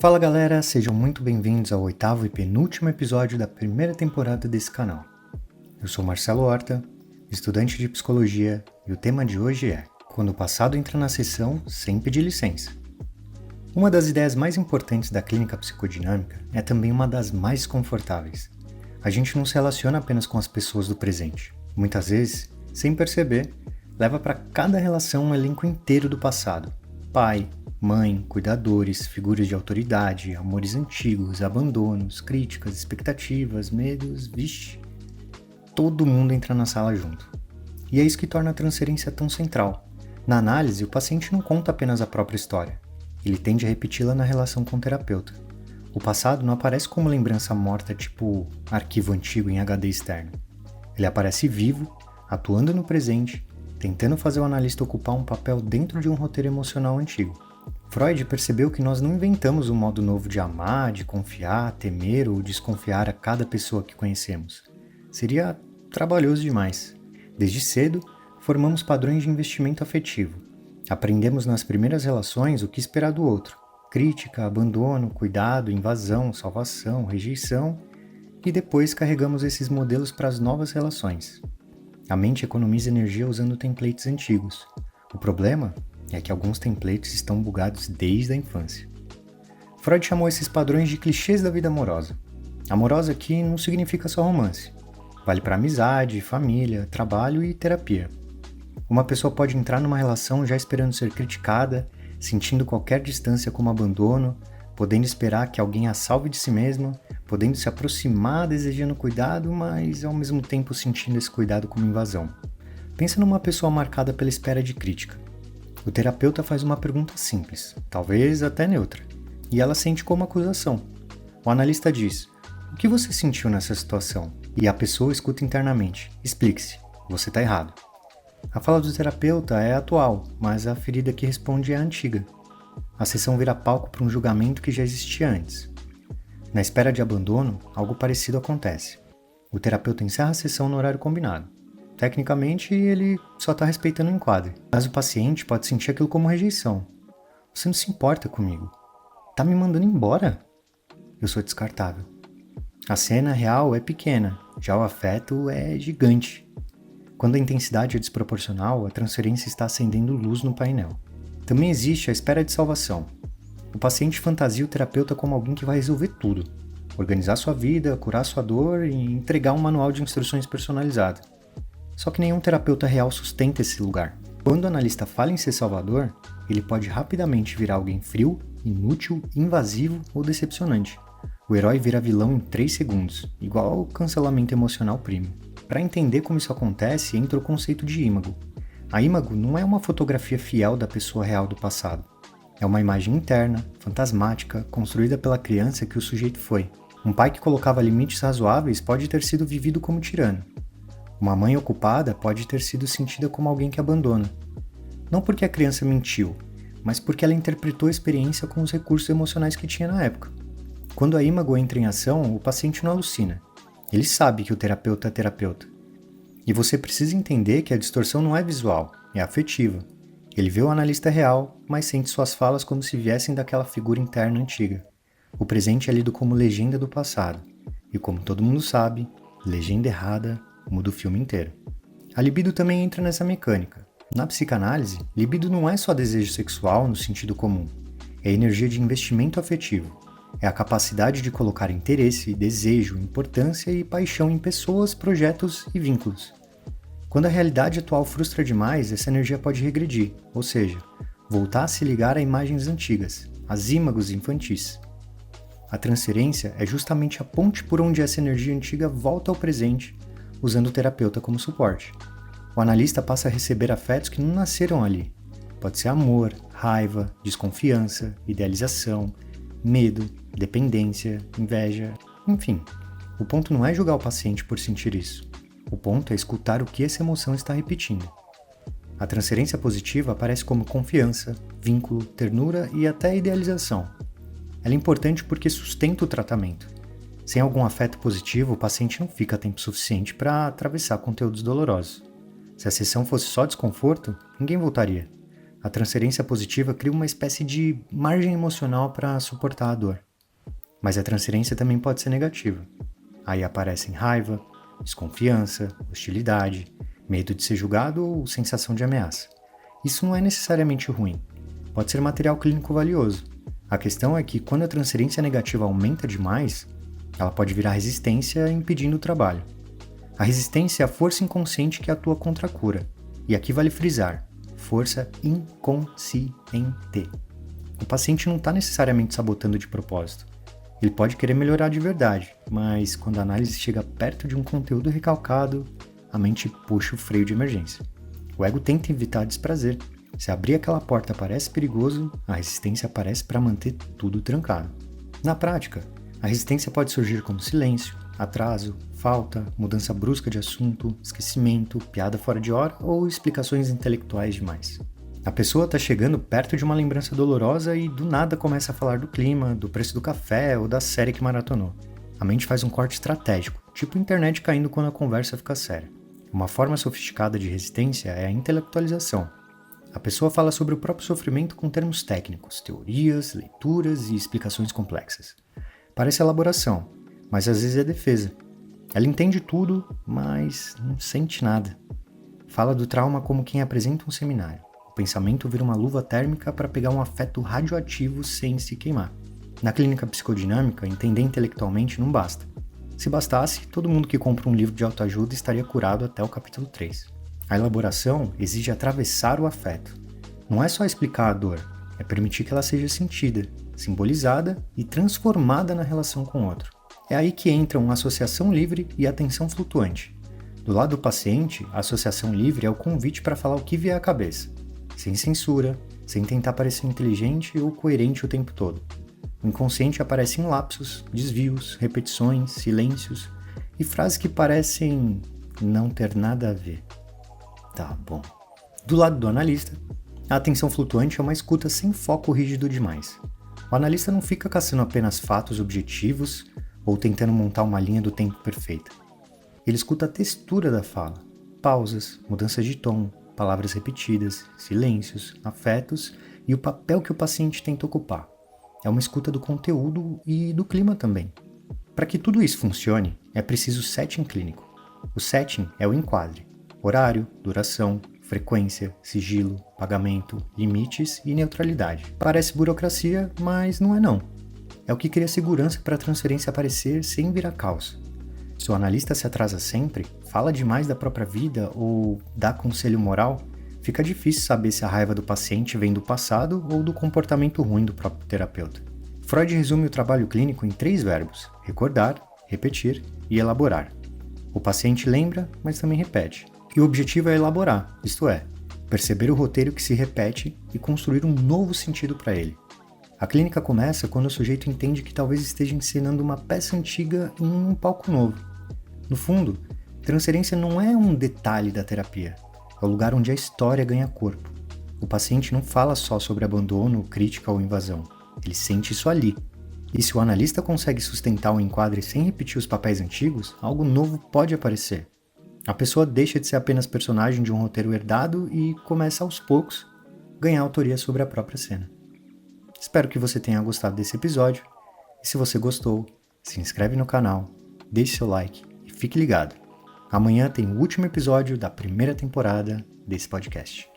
Fala galera, sejam muito bem-vindos ao oitavo e penúltimo episódio da primeira temporada desse canal. Eu sou Marcelo Horta, estudante de psicologia, e o tema de hoje é Quando o passado entra na sessão sem pedir licença. Uma das ideias mais importantes da clínica psicodinâmica é também uma das mais desconfortáveis. A gente não se relaciona apenas com as pessoas do presente. Muitas vezes, sem perceber, leva para cada relação um elenco inteiro do passado. Pai, mãe, cuidadores, figuras de autoridade, amores antigos, abandonos, críticas, expectativas, medos, vixe. Todo mundo entra na sala junto. E é isso que torna a transferência tão central. Na análise, o paciente não conta apenas a própria história. Ele tende a repeti-la na relação com o terapeuta. O passado não aparece como lembrança morta, tipo arquivo antigo em HD externo. Ele aparece vivo, atuando no presente, tentando fazer o analista ocupar um papel dentro de um roteiro emocional antigo. Freud percebeu que nós não inventamos um modo novo de amar, de confiar, temer ou desconfiar a cada pessoa que conhecemos. Seria trabalhoso demais. Desde cedo, formamos padrões de investimento afetivo. Aprendemos nas primeiras relações o que esperar do outro. Crítica, abandono, cuidado, invasão, salvação, rejeição, e depois carregamos esses modelos para as novas relações. A mente economiza energia usando templates antigos. O problema é que alguns templates estão bugados desde a infância. Freud chamou esses padrões de clichês da vida amorosa. Amorosa aqui não significa só romance. Vale para amizade, família, trabalho e terapia. Uma pessoa pode entrar numa relação já esperando ser criticada, sentindo qualquer distância como abandono, podendo esperar que alguém a salve de si mesma, podendo se aproximar desejando cuidado, mas ao mesmo tempo sentindo esse cuidado como invasão. Pensa numa pessoa marcada pela espera de crítica. O terapeuta faz uma pergunta simples, talvez até neutra, e ela sente como acusação. O analista diz: "O que você sentiu nessa situação?" E a pessoa escuta internamente: "Explique-se, você está errado." A fala do terapeuta é atual, mas a ferida que responde é antiga. A sessão vira palco para um julgamento que já existia antes. Na espera de abandono, algo parecido acontece. O terapeuta encerra a sessão no horário combinado. Tecnicamente, ele só está respeitando o enquadre, mas o paciente pode sentir aquilo como rejeição. Você não se importa comigo. Tá me mandando embora? Eu sou descartável. A cena real é pequena, já o afeto é gigante. Quando a intensidade é desproporcional, a transferência está acendendo luz no painel. Também existe a espera de salvação. O paciente fantasia o terapeuta como alguém que vai resolver tudo. Organizar sua vida, curar sua dor e entregar um manual de instruções personalizado. Só que nenhum terapeuta real sustenta esse lugar. Quando o analista fala em ser salvador, ele pode rapidamente virar alguém frio, inútil, invasivo ou decepcionante. O herói vira vilão em 3 segundos, igual ao cancelamento emocional premium. Para entender como isso acontece, entra o conceito de ímago. A ímago não é uma fotografia fiel da pessoa real do passado. É uma imagem interna, fantasmática, construída pela criança que o sujeito foi. Um pai que colocava limites razoáveis pode ter sido vivido como tirano. Uma mãe ocupada pode ter sido sentida como alguém que abandona. Não porque a criança mentiu, mas porque ela interpretou a experiência com os recursos emocionais que tinha na época. Quando a ímago entra em ação, o paciente não alucina. Ele sabe que o terapeuta é terapeuta. E você precisa entender que a distorção não é visual, é afetiva. Ele vê o analista real, mas sente suas falas como se viessem daquela figura interna antiga. O presente é lido como legenda do passado. E como todo mundo sabe, legenda errada muda o filme inteiro. A libido também entra nessa mecânica. Na psicanálise, libido não é só desejo sexual no sentido comum. É energia de investimento afetivo. É a capacidade de colocar interesse, desejo, importância e paixão em pessoas, projetos e vínculos. Quando a realidade atual frustra demais, essa energia pode regredir, ou seja, voltar a se ligar a imagens antigas, as ímagos infantis. A transferência é justamente a ponte por onde essa energia antiga volta ao presente, usando o terapeuta como suporte. O analista passa a receber afetos que não nasceram ali. Pode ser amor, raiva, desconfiança, idealização, medo, dependência, inveja, enfim. O ponto não é julgar o paciente por sentir isso. O ponto é escutar o que essa emoção está repetindo. A transferência positiva aparece como confiança, vínculo, ternura e até idealização. Ela é importante porque sustenta o tratamento. Sem algum afeto positivo, o paciente não fica tempo suficiente para atravessar conteúdos dolorosos. Se a sessão fosse só desconforto, ninguém voltaria. A transferência positiva cria uma espécie de margem emocional para suportar a dor. Mas a transferência também pode ser negativa. Aí aparecem raiva, desconfiança, hostilidade, medo de ser julgado ou sensação de ameaça. Isso não é necessariamente ruim. Pode ser material clínico valioso. A questão é que quando a transferência negativa aumenta demais, ela pode virar resistência, impedindo o trabalho. A resistência é a força inconsciente que atua contra a cura. E aqui vale frisar, força inconsciente. O paciente não está necessariamente sabotando de propósito. Ele pode querer melhorar de verdade, mas quando a análise chega perto de um conteúdo recalcado, a mente puxa o freio de emergência. O ego tenta evitar desprazer. Se abrir aquela porta parece perigoso, a resistência aparece para manter tudo trancado. Na prática, a resistência pode surgir como silêncio, atraso, falta, mudança brusca de assunto, esquecimento, piada fora de hora ou explicações intelectuais demais. A pessoa está chegando perto de uma lembrança dolorosa e do nada começa a falar do clima, do preço do café ou da série que maratonou. A mente faz um corte estratégico, tipo internet caindo quando a conversa fica séria. Uma forma sofisticada de resistência é a intelectualização. A pessoa fala sobre o próprio sofrimento com termos técnicos, teorias, leituras e explicações complexas. Parece elaboração, mas às vezes é defesa. Ela entende tudo, mas não sente nada. Fala do trauma como quem apresenta um seminário. O pensamento vira uma luva térmica para pegar um afeto radioativo sem se queimar. Na clínica psicodinâmica, entender intelectualmente não basta. Se bastasse, todo mundo que compra um livro de autoajuda estaria curado até o capítulo 3. A elaboração exige atravessar o afeto. Não é só explicar a dor, é permitir que ela seja sentida, simbolizada e transformada na relação com o outro. É aí que entram a associação livre e a atenção flutuante. Do lado do paciente, a associação livre é o convite para falar o que vier à cabeça, sem censura, sem tentar parecer inteligente ou coerente o tempo todo. O inconsciente aparece em lapsos, desvios, repetições, silêncios e frases que parecem não ter nada a ver. Tá bom. Do lado do analista, a atenção flutuante é uma escuta sem foco rígido demais. O analista não fica caçando apenas fatos objetivos ou tentando montar uma linha do tempo perfeita. Ele escuta a textura da fala, pausas, mudanças de tom, palavras repetidas, silêncios, afetos e o papel que o paciente tenta ocupar. É uma escuta do conteúdo e do clima também. Para que tudo isso funcione, é preciso setting clínico. O setting é o enquadre, horário, duração, frequência, sigilo, pagamento, limites e neutralidade. Parece burocracia, mas não é não. É o que cria segurança para a transferência aparecer sem virar caos. Se o analista se atrasa sempre, fala demais da própria vida ou dá conselho moral, fica difícil saber se a raiva do paciente vem do passado ou do comportamento ruim do próprio terapeuta. Freud resume o trabalho clínico em 3 verbos: recordar, repetir e elaborar. O paciente lembra, mas também repete. E o objetivo é elaborar, isto é, perceber o roteiro que se repete e construir um novo sentido para ele. A clínica começa quando o sujeito entende que talvez esteja encenando uma peça antiga em um palco novo. No fundo, transferência não é um detalhe da terapia, é o lugar onde a história ganha corpo. O paciente não fala só sobre abandono, crítica ou invasão, ele sente isso ali. E se o analista consegue sustentar o enquadre sem repetir os papéis antigos, algo novo pode aparecer. A pessoa deixa de ser apenas personagem de um roteiro herdado e começa aos poucos a ganhar autoria sobre a própria cena. Espero que você tenha gostado desse episódio, e se você gostou, se inscreve no canal, deixe seu like e fique ligado. Amanhã tem o último episódio da primeira temporada desse podcast.